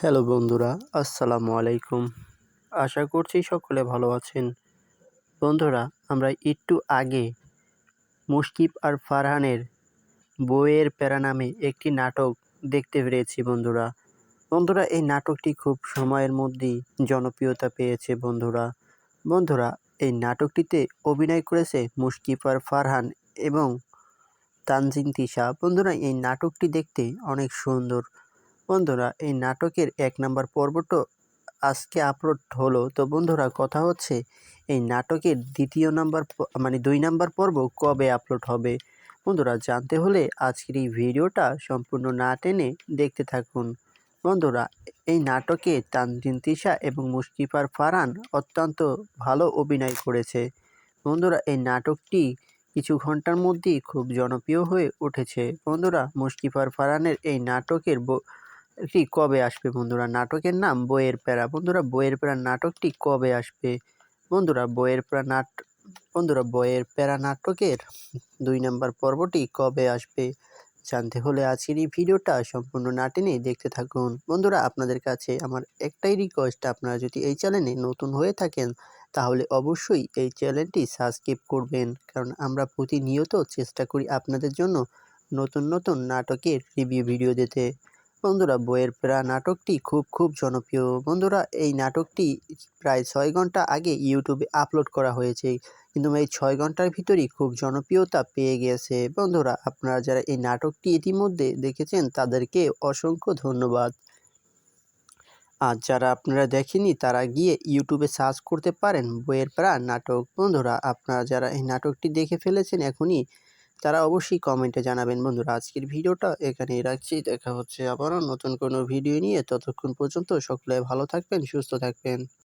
Hello বন্ধুরা, আসসালামু আলাইকুম। আশা করছি সকলে ভালো আছেন। বন্ধুরা, আমরা একটু আগে মুশকিব আর ফারহানের বইয়ের প্যারা নামে একটি নাটক দেখতে পেরেছি বন্ধুরা। বন্ধুরা, এই নাটকটি খুব সময়ের মধ্যেই জনপ্রিয়তা পেয়েছে বন্ধুরা। বন্ধুরা, এই নাটকটিতে অভিনয় করেছে মুশকিব আর ফারহান এবং তানজিন তিশা। বন্ধুরা, এই নাটকটি দেখতে অনেক সুন্দর। বন্ধুরা, এই নাটকের ১ নাম্বার পর্বটা আজকে আপলোড হলো। তো বন্ধুরা, কথা হচ্ছে এই নাটকের ২ নাম্বার পর্ব কবে আপলোড হবে? বন্ধুরা, জানতে হলে আজকের এই ভিডিওটা সম্পূর্ণ না টেনে দেখতে থাকুন। বন্ধুরা, এই নাটকে তানজিন তিশা এবং মুশকিব আর ফারহান অত্যন্ত ভালো অভিনয় করেছে। বন্ধুরা, এই নাটকটি কিছু ঘন্টার মধ্যেই খুব জনপ্রিয় হয়ে উঠেছে। বন্ধুরা, মুশকিব আর ফারহানের এই নাটকের এটি কবে আসবে বন্ধুরা? নাটকের নাম বইয়ের প্যারা। বন্ধুরা, বইয়ের প্যারা নাটকটি কবে আসবে? বন্ধুরা, বইয়ের প্যারা নাটকের ২ নাম্বার পর্বটি কবে আসবে? জানতে হলে আজকের এই ভিডিওটা সম্পূর্ণ না টেনে দেখতে থাকুন। বন্ধুরা, আপনাদের কাছে আমার একটাই রিকোয়েস্ট, আপনারা যদি এই চ্যানেলে নতুন হয়ে থাকেন তাহলে অবশ্যই এই চ্যানেলটি সাবস্ক্রাইব করবেন, কারণ আমরা প্রতিনিয়ত চেষ্টা করি আপনাদের জন্য নতুন নাটকের রিভিউ ভিডিও দিতে। বন্ধুরা, বইয়ের প্যারা নাটকটি খুব জনপ্রিয়। বন্ধুরা, এই নাটকটি প্রায় ৬ ঘন্টা আগে ইউটিউবে আপলোড করা হয়েছে, কিন্তু এই ৬ ঘন্টার ভিতরেই খুব জনপ্রিয়তা পেয়ে গিয়েছে। বন্ধুরা, আপনারা যারা এই নাটকটি ইতিমধ্যে দেখেছেন তাদেরকে অসংখ্য ধন্যবাদ। আর যারা আপনারা দেখেননি তারা গিয়ে ইউটিউবে সার্চ করতে পারেন বইয়ের প্যারা নাটক। বন্ধুরা, আপনারা যারা এই নাটকটি দেখে ফেলেছেন এখনই, তারা অবশ্যই কমেন্টে জানাবেন। বন্ধুরা, আজকের ভিডিওটা এখানেই রাখছি। দেখা হচ্ছে আবারও নতুন কোনো ভিডিও নিয়ে। ততক্ষণ পর্যন্ত সকলে ভালো থাকবেন, সুস্থ থাকবেন।